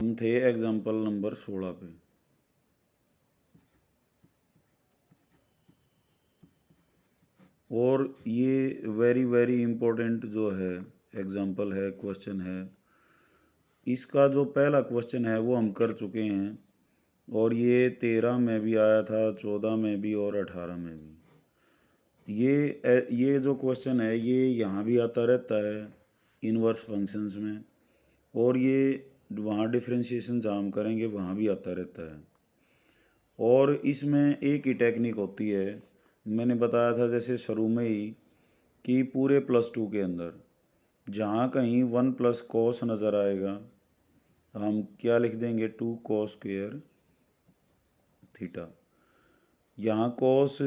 हम थे example number 16 पे। और ये वेरी वेरी इम्पोर्टेंट जो है एग्जाम्पल है, क्वेश्चन है। इसका जो पहला क्वेश्चन है वो हम कर चुके हैं, और ये 13 में भी आया था, 14 में भी और 18 में भी। ये जो क्वेश्चन है ये यहाँ भी आता रहता है इनवर्स फंक्शंस में, और ये वहाँ डिफरेंशिएशन जहाँ हम करेंगे वहाँ भी आता रहता है। और इसमें एक ही टेक्निक होती है, मैंने बताया था जैसे शुरू में ही, कि पूरे +2 के अंदर जहाँ कहीं 1 + cos नज़र आएगा हम क्या लिख देंगे, 2 cos स्क्वेयर थीटा। यहाँ cos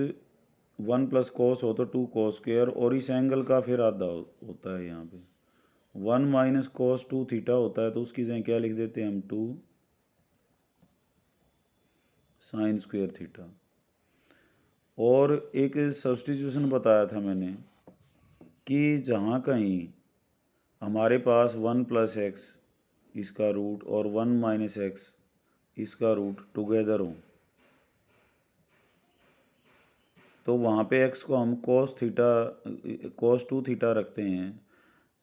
1 + cos हो तो 2 cos स्क्वेयर, और इस एंगल का फिर आधा होता है यहाँ पे 1 - cos 2 थीटा होता है, तो उसकी जगह क्या लिख देते हैं हम, 2 sin स्क्वेयर थीटा। और एक सब्स्टिट्यूशन बताया था मैंने कि जहाँ कहीं हमारे पास 1 + x इसका रूट और 1 - x इसका रूट टुगेदर हो, तो वहाँ पे x को हम cos 2 थीटा रखते हैं,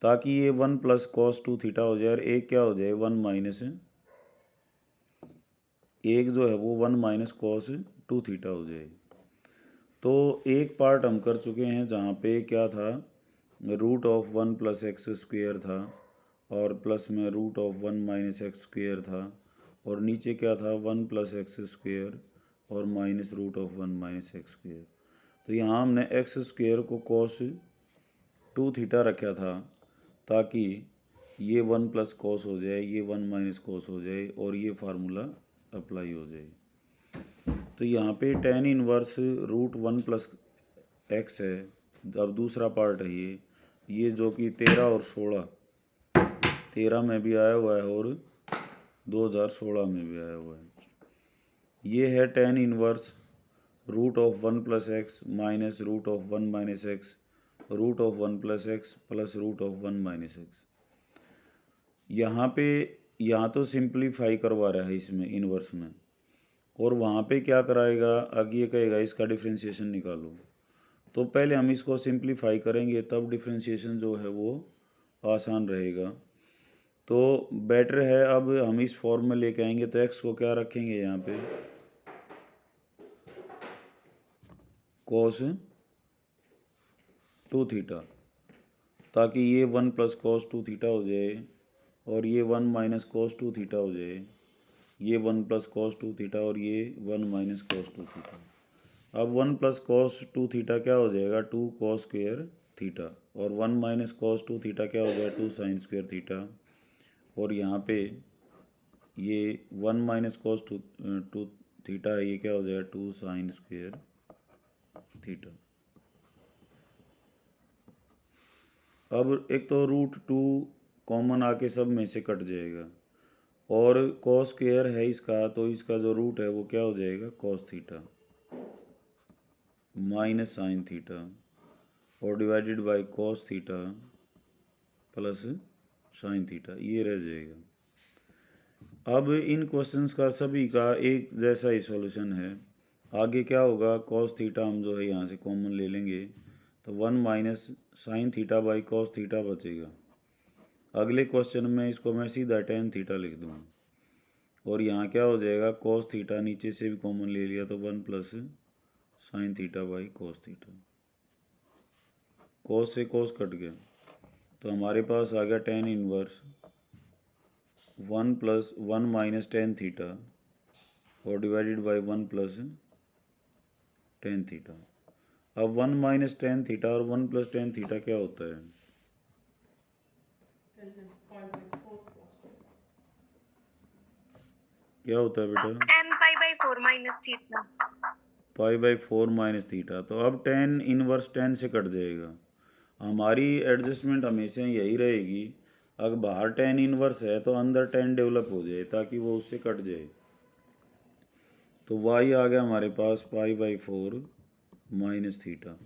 ताकि ये 1 + cos 2 थीटा हो जाए, और एक क्या हो जाए, 1 - एक जो है वो 1 - cos 2 थीटा हो जाए। तो एक पार्ट हम कर चुके हैं जहाँ पे क्या था, √1 + x स्क्वेयर था, और प्लस में √1 - x स्क्वेयर था, और नीचे क्या था, 1 + x स्क्वेयर और माइनस √1 - x स्क्वेयर। तो यहाँ हमने x स्क्वेयर को cos 2 थीटा रखा था, ताकि ये 1 + cos हो जाए, ये 1 - cos हो जाए, और ये फार्मूला अप्लाई हो जाए। तो यहाँ पे tan इनवर्स √1 + x है। अब दूसरा पार्ट है ये जो कि 13 और 16, 13 में भी आया हुआ है और 2016 में भी आया हुआ है। ये है tan inverse √1 + x minus √1 - x √1 + x plus √1 - x। यहाँ तो सिंप्लीफाई करवा रहा है इसमें इनवर्स में, और वहाँ पे क्या कराएगा, आगे कहेगा इसका डिफ्रेंशिएशन निकालो। तो पहले हम इसको सिंप्लीफाई करेंगे, तब डिफ्रेंशिएशन जो है वो आसान रहेगा। तो बेटर है अब हम इस फॉर्म में लेके आएंगे, तो x को क्या रखेंगे यहाँ पे, cos 2 थीटा, ताकि ये 1 + cos 2 थीटा हो जाए, और ये 1 - cos 2 थीटा हो जाए, ये 1 + cos 2 थीटा, और ये 1 - cos 2 थीटा। अब 1 + cos 2 थीटा क्या हो जाएगा, 2 cos स्क्वेयर थीटा, और 1 - cos 2 थीटा क्या हो जाएगा, 2 sin स्क्वेयर थीटा। और यहाँ पे ये 1 - cos 2 थीटा है, ये क्या हो जाएगा, 2 sin स्क्वेयर थीटा। अब एक तो √2 कॉमन आके सब में से कट जाएगा, और cos स्क्वेयर है इसका, तो इसका जो रूट है वो क्या हो जाएगा, cos theta minus sin theta, और divided by cos theta plus sin theta, ये रह जाएगा। अब इन क्वेश्चंस का सभी का एक जैसा ही सॉल्यूशन है। आगे क्या होगा, cos थीटा हम जो है यहाँ से कॉमन ले लेंगे, तो 1 - sin theta by cos theta बचेगा। अगले क्वेश्चन में इसको मैं सीधा tan थीटा लिख दूँगा, और यहाँ क्या हो जाएगा, cos थीटा नीचे से भी कॉमन ले लिया, तो 1 + sin theta by cos theta. cos से cos कट गया, तो हमारे पास आ गया tan इनवर्स 1 + 1 - tan थीटा, और डिवाइडेड बाई 1 + tan थीटा। अब 1 - tan थीटा और 1 + tan थीटा क्या होता है, क्या होता है बेटा, tan π/4 - थीटा। π/4 - थीटा। तो अब tan इनवर्स tan से कट जाएगा। हमारी एडजस्टमेंट हमेशा यही रहेगी, अगर बाहर tan इनवर्स है तो अंदर tan डेवलप हो जाए, ताकि वो उससे कट जाए। तो y आ गया हमारे पास π/4 - थीटा,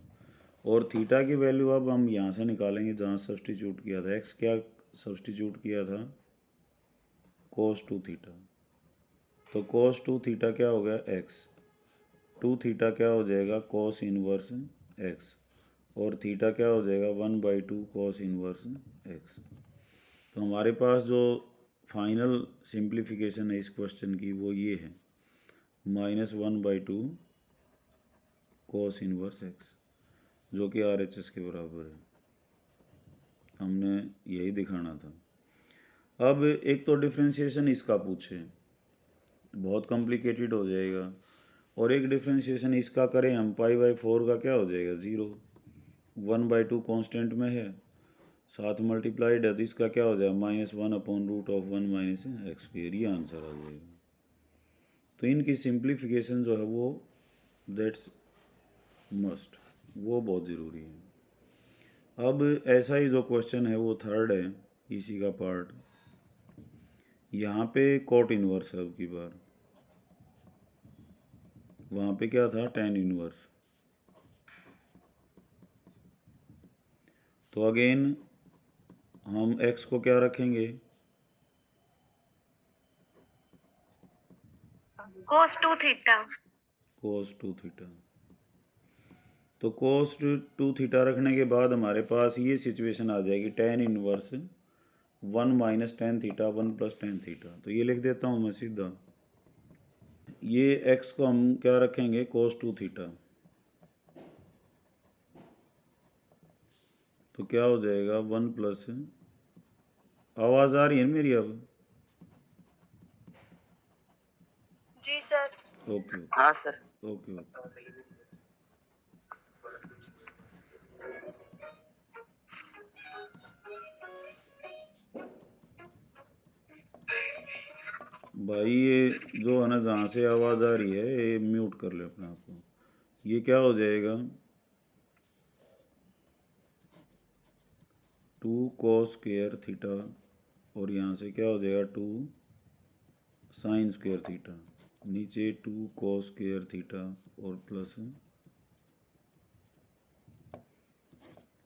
और थीटा की वैल्यू अब हम यहाँ से निकालेंगे जहाँ सब्सटीट्यूट किया था। x क्या सब्सटीट्यूट किया था, कोस 2 थीटा। तो कोस 2 थीटा क्या हो गया एक्स, 2 थीटा क्या हो जाएगा कोस इनवर्स एक्स, और थीटा क्या हो जाएगा 1/2 कोस इनवर्स एक्स। तो हमारे पास जो फाइनल सिंप्लीफिकेशन है इस क्वेश्चन की वो ये है -1/2 कोस इनवर्स एक्स, जो कि RHS के बराबर है। हमने यही दिखाना था। अब एक तो डिफ्रेंशिएशन इसका पूछे, बहुत कॉम्प्लिकेटेड हो जाएगा, और एक डिफ्रेंशिएशन इसका करें हम π/4 का क्या हो जाएगा 0, 1/2 कांस्टेंट में है, साथ मल्टीप्लाइड है तो इसका क्या हो जाएगा -1/√1 - x², ये आंसर आ जाएगा। तो इनकी सिंप्लीफिकेशन जो है वो दैट्स मस्ट, वो बहुत ज़रूरी है। अब ऐसा ही जो क्वेश्चन है वो थर्ड है इसी का पार्ट। यहाँ पे कॉट इनवर्स है अब की बार, वहाँ पे क्या था tan इनवर्स। तो अगेन हम x को क्या रखेंगे cos 2 theta. cos 2 theta. तो cos 2 थीटा रखने के बाद हमारे पास ये सिचुएशन आ जाएगी tan inverse 1 - tan theta 1 + tan theta. तो ये लिख देता हूँ मैं सीधा, ये x को हम क्या रखेंगे cos 2 थीटा। तो क्या हो जाएगा 1 प्लस, आवाज़ आ रही है मेरी अब? जी सर। ओके हाँ सर। Okay okay. भाई ये जो है ना जहाँ से आवाज़ आ रही है ये म्यूट कर ले अपने आप को। ये क्या हो जाएगा 2 cos स्क्वायर थीटा, और यहाँ से क्या हो जाएगा 2 sin स्क्वायर थीटा, नीचे 2 cos स्क्वायर थीटा और प्लस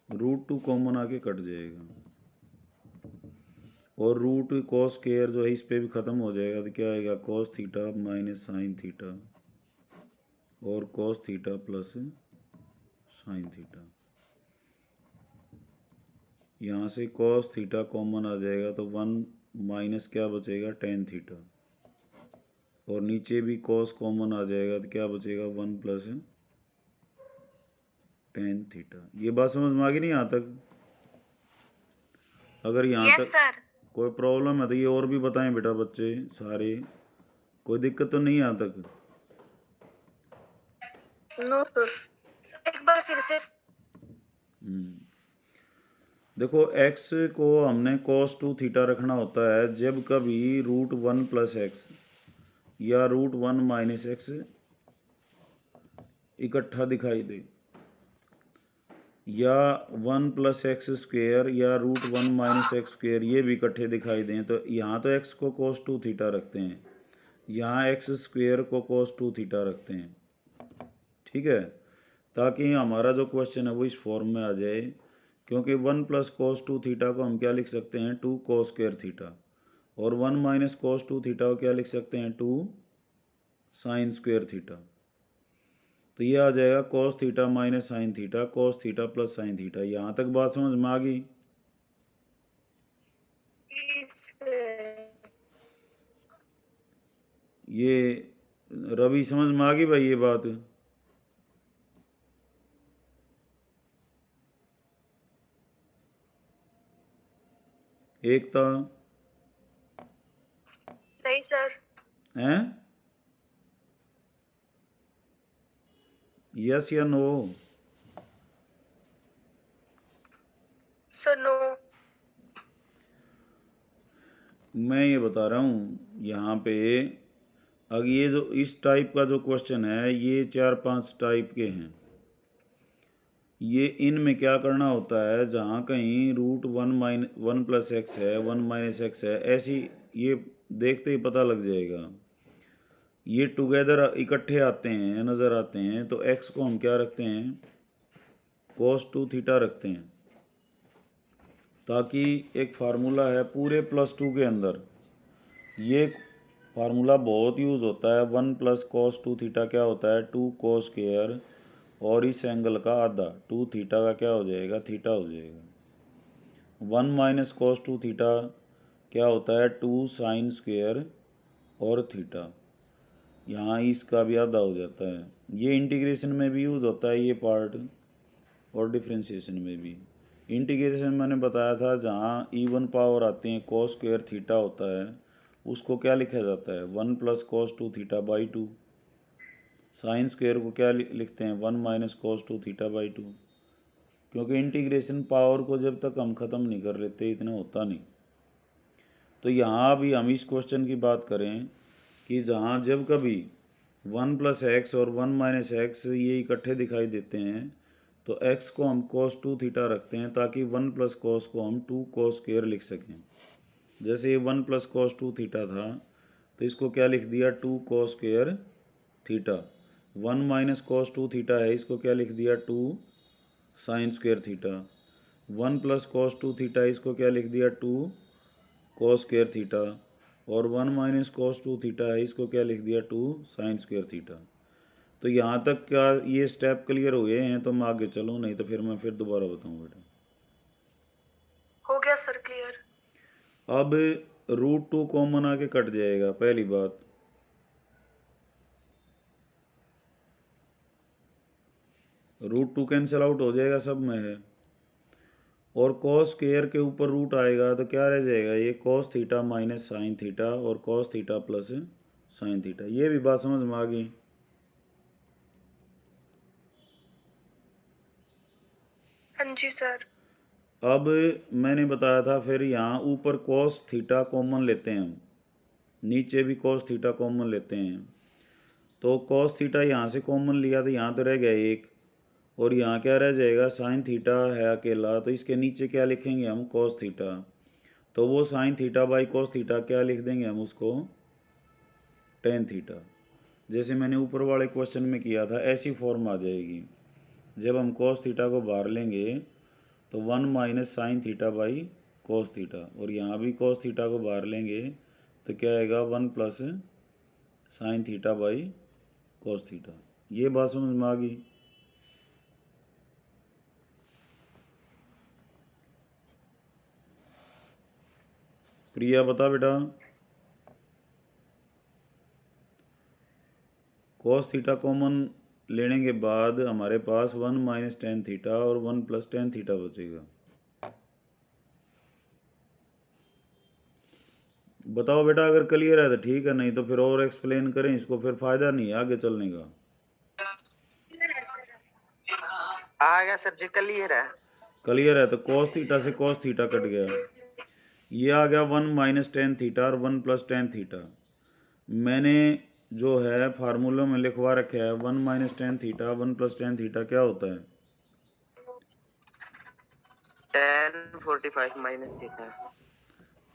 √2 कॉमन आके कट जाएगा, और रूट cos स्क्वायर जो है इस पे भी ख़त्म हो जाएगा तो क्या आएगा cos थीटा - sin थीटा और cos theta plus sin theta. यहाँ से cos थीटा कॉमन आ जाएगा तो 1 माइनस क्या बचेगा tan थीटा, और नीचे भी cos कॉमन आ जाएगा तो क्या बचेगा 1 प्लस tan थीटा। ये बात समझ में आ गई नहीं यहाँ तक? अगर यहाँ यस तक सर। कोई प्रॉब्लम है तो ये और भी बताएं बेटा बच्चे सारे, कोई दिक्कत तो नहीं यहाँ तक? No sir. एक बार फिर से। देखो x को हमने cos 2 थीटा रखना होता है जब कभी √1 + x या √1 - x इकट्ठा दिखाई दे, या 1 + x² या √1 - x² ये भी इकट्ठे दिखाई दें, तो यहाँ तो x को cos 2 थीटा रखते हैं, यहाँ x² को cos 2 थीटा रखते हैं, ठीक है, ताकि हमारा जो क्वेश्चन है वो इस फॉर्म में आ जाए। क्योंकि 1 + cos 2 थीटा को हम क्या लिख सकते हैं 2 cos स्क्वायर थीटा, और 1 - cos 2 थीटा को क्या लिख सकते हैं 2 sin स्क्वायर थीटा। तो ये आ जाएगा cos theta - sin theta cos theta plus sin theta. यहाँ तक बात समझ में आ गई? ये रवि समझ में आ गई भाई ये बात? एकता नहीं सर। हैं? यस या नो? Sir no. मैं ये बता रहा हूँ यहाँ पे, अब ये जो इस टाइप का जो क्वेश्चन है ये 4-5 टाइप के हैं। ये इनमें क्या करना होता है जहाँ कहीं √1 + x है 1 - x है ऐसी, ये देखते ही पता लग जाएगा, ये टुगेदर इकट्ठे आते हैं नज़र आते हैं तो x को हम क्या रखते हैं cos 2 थीटा रखते हैं, ताकि एक फार्मूला है पूरे +2 के अंदर, ये फार्मूला बहुत यूज़ होता है। 1 + cos 2 थीटा क्या होता है? 2 cos², और इस एंगल का आधा 2 थीटा का क्या हो जाएगा? थीटा हो जाएगा। 1 - cos 2 थीटा क्या होता है? 2 sin² और थीटा, यहाँ इसका भी आधा हो जाता है। ये इंटीग्रेशन में भी यूज़ होता है ये पार्ट, और डिफ्रेंशिएशन में भी। इंटीग्रेशन मैंने बताया था, जहाँ इवन पावर आती है cos² थीटा होता है, उसको क्या लिखा जाता है? 1 + cos 2 थीटा/2। sin² को क्या लिखते हैं? 1 - cos 2 थीटा/2। क्योंकि इंटीग्रेशन पावर को जब तक हम ख़त्म नहीं कर लेते इतना होता नहीं। तो यहाँ भी हम इस क्वेश्चन की बात करें कि जहाँ जब कभी 1 + x और 1 - x ये इकट्ठे दिखाई देते हैं, तो x को हम cos 2 थीटा रखते हैं, ताकि 1 + cos को हम 2 cos² लिख सकें। जैसे ये 1 + cos 2 थीटा था, तो इसको क्या लिख दिया? 2 cos² थीटा। 1 - cos 2 थीटा है, इसको क्या लिख दिया? 2 sin² थीटा। 1 + cos 2 थीटा, इसको क्या लिख दिया? 2 cos² थीटा। और 1 - cos 2 थीटा है, इसको क्या लिख दिया? 2 sin² थीटा। तो यहाँ तक क्या ये स्टेप क्लियर हो गए हैं? तो मैं आगे चलूँ, नहीं तो फिर मैं दोबारा बताऊँ बेटा। हो गया सर क्लियर। अब √2 कॉमन आके कट जाएगा, पहली बात। √2 कैंसिल आउट हो जाएगा, सब में है। और cos² के ऊपर रूट आएगा तो क्या रह जाएगा? ये cos theta minus sine theta, और cos theta plus sine theta. ये भी बात समझ में आ गई? हाँ जी सर। अब मैंने बताया था, फिर यहाँ ऊपर cos थीटा कॉमन लेते हैं हम, नीचे भी cos थीटा कॉमन लेते हैं। तो cos थीटा यहाँ से कॉमन लिया तो यहाँ तो रह गया एक, और यहाँ क्या रह जाएगा? साइन थीटा है अकेला, तो इसके नीचे क्या लिखेंगे हम? cos theta. तो वो साइन थीटा/cos थीटा क्या लिख देंगे हम उसको? tan theta. जैसे मैंने ऊपर वाले क्वेश्चन में किया था, ऐसी फॉर्म आ जाएगी। जब हम cos थीटा को बाहर लेंगे तो 1 - sin थीटा/cos थीटा, और यहाँ भी cos थीटा को बाहर लेंगे तो क्या आएगा? 1 + sin थीटा/cos थीटा। ये बात समझ में आ गई? प्रिया बता बेटा। cos थीटा कॉमन लेने के बाद हमारे पास 1 - tan थीटा और 1 + tan थीटा बचेगा। बताओ बेटा, अगर क्लियर है तो ठीक है, नहीं तो फिर और एक्सप्लेन करें इसको, फिर फ़ायदा नहीं है आगे चलने का। आ गया सर जी, क्लियर है। क्लियर है? तो cos थीटा से cos थीटा कट गया, ये आ गया 1 - tan थीटा और 1 + tan थीटा। मैंने जो है फार्मूला में लिखवा रखा है 1 - tan थीटा 1 + tan थीटा क्या होता है? tan 45 minus theta.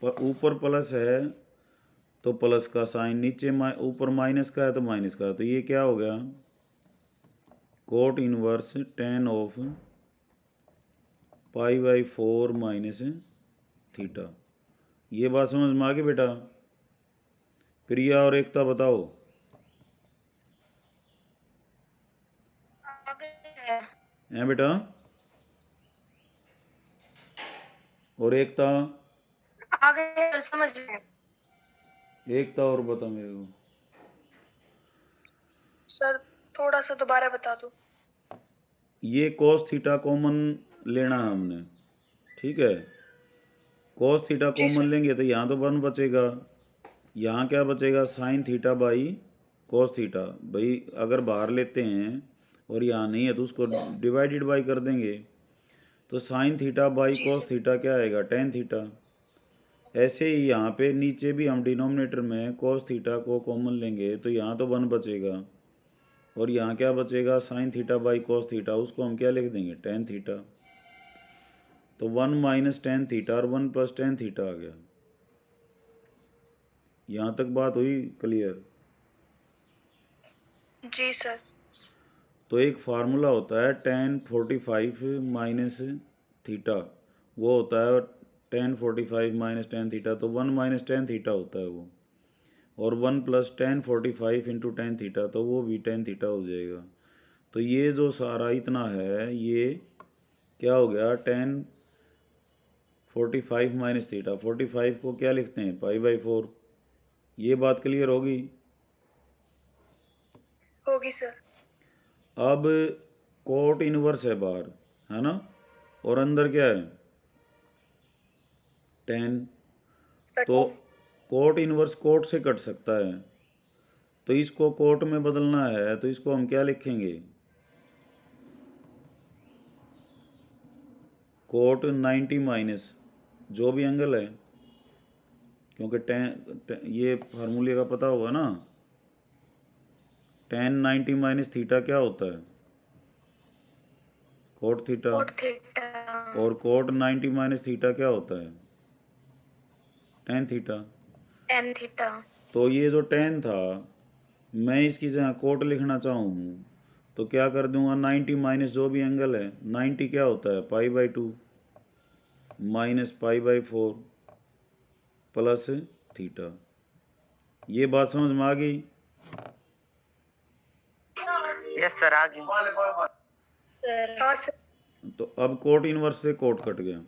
पर ऊपर प्लस है तो प्लस का साइन, नीचे ऊपर माइनस का है तो माइनस का, तो ये क्या हो गया? Cot inverse tan of π/4 minus theta. ये बात समझ में आ गई बेटा? प्रिया और एकता बताओ। हैं बेटा? और एकता? आ गए समझ में। एकता और बता मेरे को। सर थोड़ा सा दोबारा बता दो। ये cos थीटा कॉमन लेना है हमने, ठीक है? cos थीटा जी कॉमन सर। लेंगे तो यहाँ तो 1 बचेगा, यहाँ क्या बचेगा? साइन थीटा/cos थीटा। भाई अगर बाहर लेते हैं और यहाँ नहीं है तो उसको डिवाइडेड बाई कर देंगे, तो साइन जी थीटा/cos सर। थीटा क्या आएगा? tan theta. ऐसे ही यहाँ पे नीचे भी हम डिनोमिनेटर में cos थीटा को कॉमन लेंगे तो यहाँ तो 1 बचेगा, और यहाँ क्या बचेगा? साइन थीटा/cos थीटा, उसको हम क्या लिख देंगे? tan theta. तो 1 - tan थीटा और 1 + tan थीटा आ गया। यहाँ तक बात हुई क्लियर? जी सर। तो एक फार्मूला होता है tan 45 माइनस थीटा, वो होता है tan 45 - tan थीटा, तो 1 - tan थीटा होता है वो। और 1 + tan 45 इंटू टेन थीटा, तो वो भी टेन थीटा हो जाएगा। तो ये जो सारा इतना है ये क्या हो गया, tan 45 माइनस थीटा। 45 को क्या लिखते हैं, π/4। ये बात क्लियर होगी। होगी सर। अब कोट इनवर्स है बाहर, है ना, और अंदर क्या है, टेन। सर तो कोट इनवर्स कोट से कट सकता है, तो इसको कोट में बदलना है, तो इसको हम क्या लिखेंगे, कोट 90 माइनस जो भी एंगल है, क्योंकि ये फार्मूले का पता होगा ना, tan 90 माइनस थीटा क्या होता है, कोट थीटा। Cot theta. और कोट 90 माइनस थीटा क्या होता है, टेन थीटा। Tan theta. तो ये जो टेन था, मैं इसकी जगह कोट लिखना चाहूँ तो क्या कर दूंगा, 90 माइनस जो भी एंगल है, 90 क्या होता है, π/2 माइनस π/4 प्लस थीटा। ये बात समझ में आ गई। यस सर, आ गई। हाँ सर। तो अब कोट इनवर्स से कोट कट गया,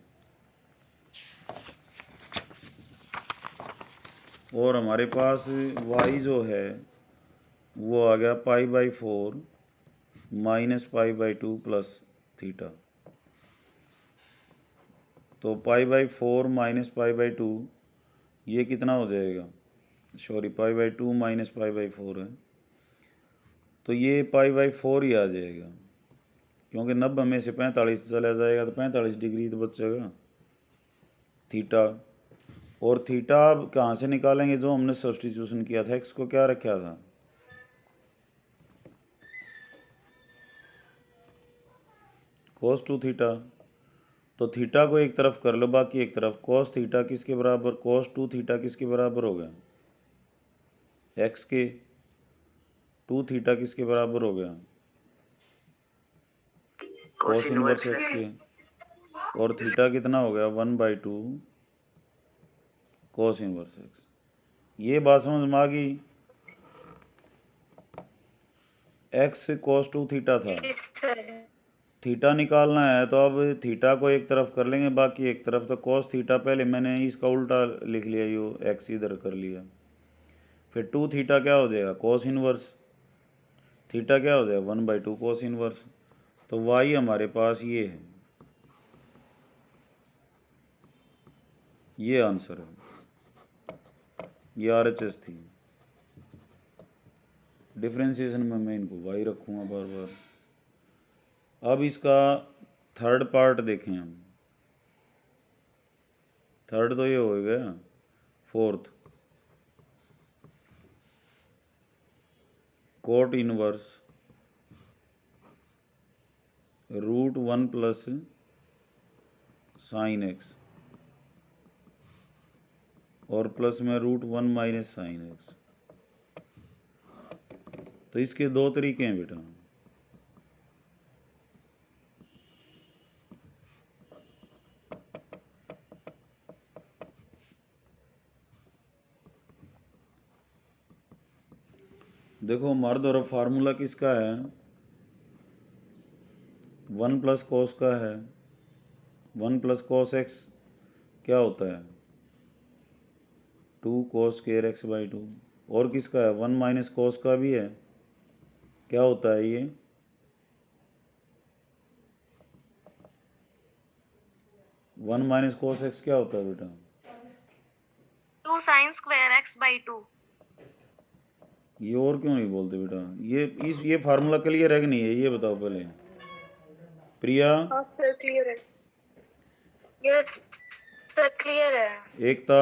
और हमारे पास y जो है वो आ गया π/4 माइनस π/2 प्लस थीटा। तो π/4 माइनस π/2 ये कितना हो जाएगा, सॉरी π/2 माइनस π/4 है, तो ये π/4 ही आ जाएगा, क्योंकि 90 में से 45 चला जाएगा तो 45 डिग्री तो बचेगा थीटा। और थीटा अब कहाँ से निकालेंगे, जो हमने सब्स्टिट्यूशन किया था, एक्स को क्या रखा था, cos 2 थीटा। तो थीटा को एक तरफ कर लो, बाकी एक तरफ cos थीटा किसके बराबर, cos 2 थीटा किसके बराबर हो गया, एक्स के। 2 थीटा किसके बराबर हो गया, cos इनवर्स एक्स के। और थीटा कितना हो गया, 1/2 cos इनवर्स एक्स। ये बात समझ में आ गई। एक्स cos 2 थीटा था, जी सर। थीटा निकालना है, तो अब थीटा को एक तरफ कर लेंगे, बाकी एक तरफ। तो cos थीटा पहले मैंने इसका उल्टा लिख लिया, यो एक्स इधर कर लिया। फिर 2 थीटा क्या हो जाएगा, cos इनवर्स थीटा क्या हो जाएगा, 1/2 cos इनवर्स। तो y हमारे पास ये है, ये आंसर है, ये RHS थी। डिफ्रेंशिएशन में मैं इनको y रखूँगा बार बार। अब इसका थर्ड पार्ट देखें हम। थर्ड तो ये हो गया, fourth cot inverse √1 plus sine x और प्लस में √1 माइनस साइन एक्स। तो इसके दो तरीके हैं बेटा। देखो हमारे द्वारा फार्मूला किसका है, 1 प्लस कोस का है। 1 प्लस कोस एक्स क्या होता है, 2 कोस स्क्वायर x/2। और किसका है, 1 माइनस कोस का भी है, क्या होता है ये, 1 माइनस कोस एक्स क्या होता है बेटा, 2 sin स्क्वायर x/2। ये और क्यों नहीं बोलते बेटा, ये फार्मूला क्लियर है कि नहीं है, ये बताओ पहले प्रिया। हाँ सर क्लियर है। यस सर क्लियर है। एकता,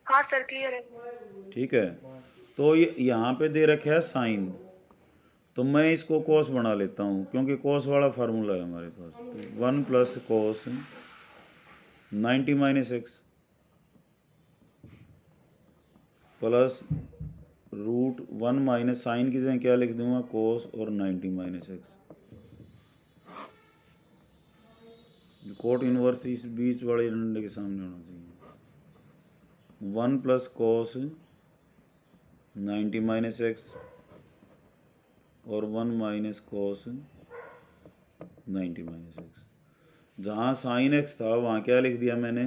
हाँ सर क्लियर है। ठीक है। तो ये यहाँ पे दे रखा है साइन, तो मैं इसको कोस बना लेता हूँ, क्योंकि कोस वाला फार्मूला है हमारे पास। तो 1 plus cos 90 minus x plus √1 minus sine की जगह क्या लिख दूंगा, कोस और 90 माइनस एक्स। कोट इनवर्स इस बीच वाले डंडे के सामने होना चाहिए। 1 प्लस कॉस 90 माइनस एक्स और 1 माइनस कॉस 90 माइनस एक्स। जहाँ साइन एक्स था वहाँ क्या लिख दिया मैंने,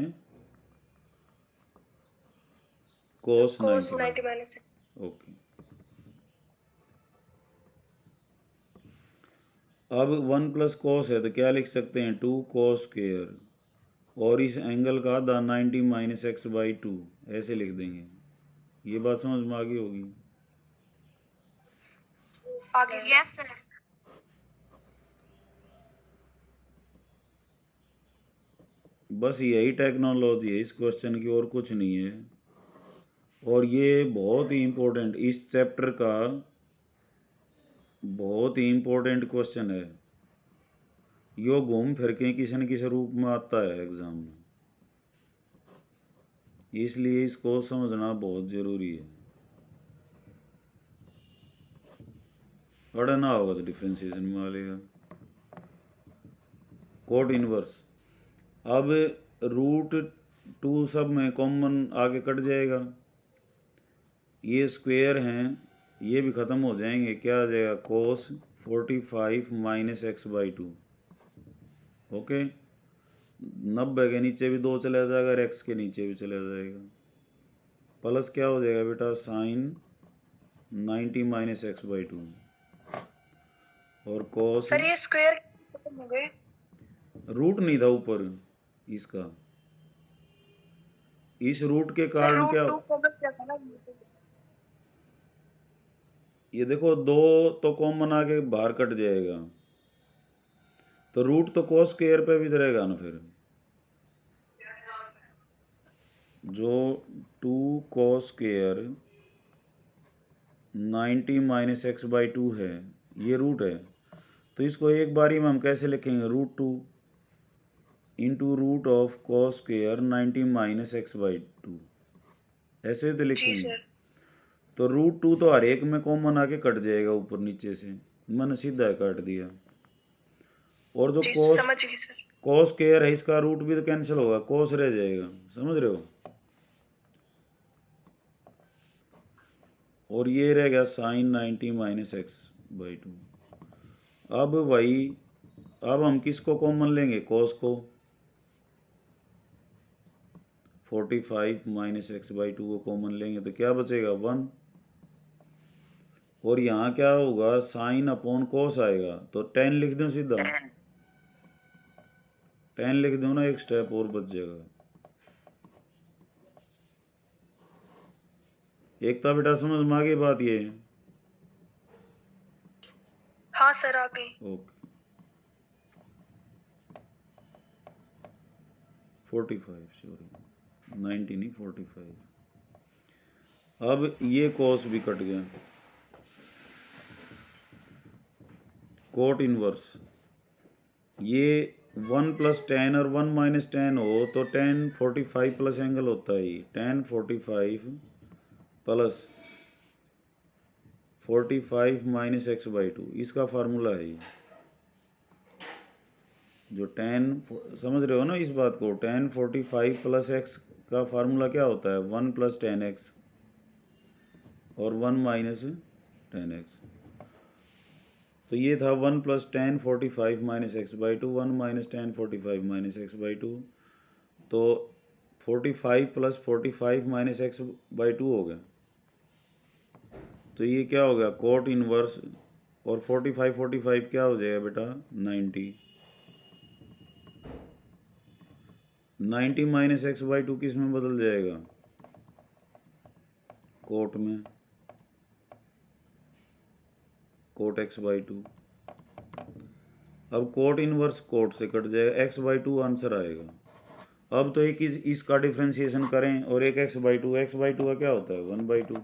कॉस 90 माइनस ओके। अब 1 प्लस कॉस है तो क्या लिख सकते हैं, 2 कॉस स्क्वेयर, और इस एंगल का द 90 माइनस एक्स बाई 2 ऐसे लिख देंगे। ये बात समझ में आ गई होगी। आगे यस सर। बस यही टेक्नोलॉजी है इस क्वेश्चन की, और कुछ नहीं है। और ये बहुत ही इम्पोर्टेंट, इस चैप्टर का बहुत ही इम्पोर्टेंट क्वेश्चन है। यो घूम फिर के किसी न किसी रूप में आता है एग्जाम में, इसलिए इसको समझना बहुत ज़रूरी है। पढ़ना होगा तो डिफ्रेंशिएशन में आ लेगा। कोट इनवर्स, अब रूट 2 सब में कॉमन आगे कट जाएगा, ये स्क्वायर हैं ये भी ख़त्म हो जाएंगे, क्या आ जाएगा, कोस 45 माइनस एक्स बाई 2। ओके, 90 के नीचे भी 2 चला जाएगा और एक्स के नीचे भी चला जाएगा, प्लस क्या हो जाएगा बेटा, साइन 90 माइनस एक्स बाई 2 और कोस। सर ये स्क्वायर खत्म हो गए, रूट नहीं था ऊपर इसका, इस रूट के सर कारण रूट क्या, 2 को बच जाता ना। ये देखो 2 तो कॉमन आके बाहर कट जाएगा, तो रूट तो कोस स्क्वायर पे भी रहेगा ना फिर, जो 2 कोस स्क्वायर 90 माइनस एक्स बाई 2 है, ये रूट है, तो इसको एक बारी में हम कैसे लिखेंगे, root 2 into root of cos square 90 minus x by 2, ऐसे तो लिखेंगे। तो रूट 2 तो हर एक में कॉमन आके कट जाएगा ऊपर नीचे से, मैंने सीधा काट दिया, और जो कोस स्क्वायर है इसका रूट भी तो कैंसिल होगा, कोस रह जाएगा, समझ रहे हो, और ये रह गया साइन 90 माइनस एक्स बाई 2। अब वही, अब हम किसको कॉमन लेंगे, कोस को, 45 माइनस एक्स बाई 2 को कॉमन लेंगे तो क्या बचेगा, 1, और यहाँ क्या होगा, साइन अपॉन कोस आएगा, तो 10 लिख दूँ सीधा, 10 लिख दूँ ना, एक स्टेप और बच जाएगा। एकता बेटा समझ में आ गई बात ये, हाँ सर आ गई। ओके, 45 सॉरी 90 नहीं 45। अब ये कोस भी कट गया, कोट इनवर्स, ये 1 प्लस 10 और 1 माइनस 10 हो तो 10 45 प्लस एंगल होता है, 10 45 प्लस 45 माइनस एक्स बाई 2, इसका फार्मूला है ये, जो 10 समझ रहे हो ना इस बात को, 10 45 प्लस एक्स का फार्मूला क्या होता है, 1 प्लस 10 एक्स और 1 माइनस 10 एक्स, तो ये था 1 plus 10 45 minus x by 2, 1 minus 10 45 minus x by 2, तो 45 प्लस 45 माइनस एक्स बाई 2 हो गया, तो ये क्या हो गया, कोट इनवर्स, और 45 45 क्या हो जाएगा बेटा, 90 माइनस एक्स बाई 2 किस में बदल जाएगा, कोट में, कोट एक्स बाई 2। अब कोट इनवर्स कोट से कट जाएगा, एक्स बाई 2 आंसर आएगा। अब तो एक इसका डिफ्रेंशिएशन करें, और एक एक्स बाई 2 का क्या होता है, 1 बाई 2,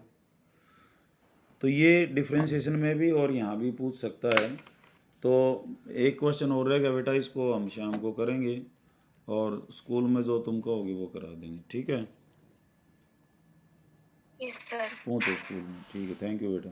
तो ये डिफ्रेंशिएशन में भी और यहाँ भी पूछ सकता है। तो एक क्वेश्चन और रहेगा बेटा, इसको हम शाम को करेंगे, और स्कूल में जो तुम कहोगे वो करा देंगे, ठीक है, यस सर। पहुँचो स्कूल में, ठीक है, थैंक यू बेटा।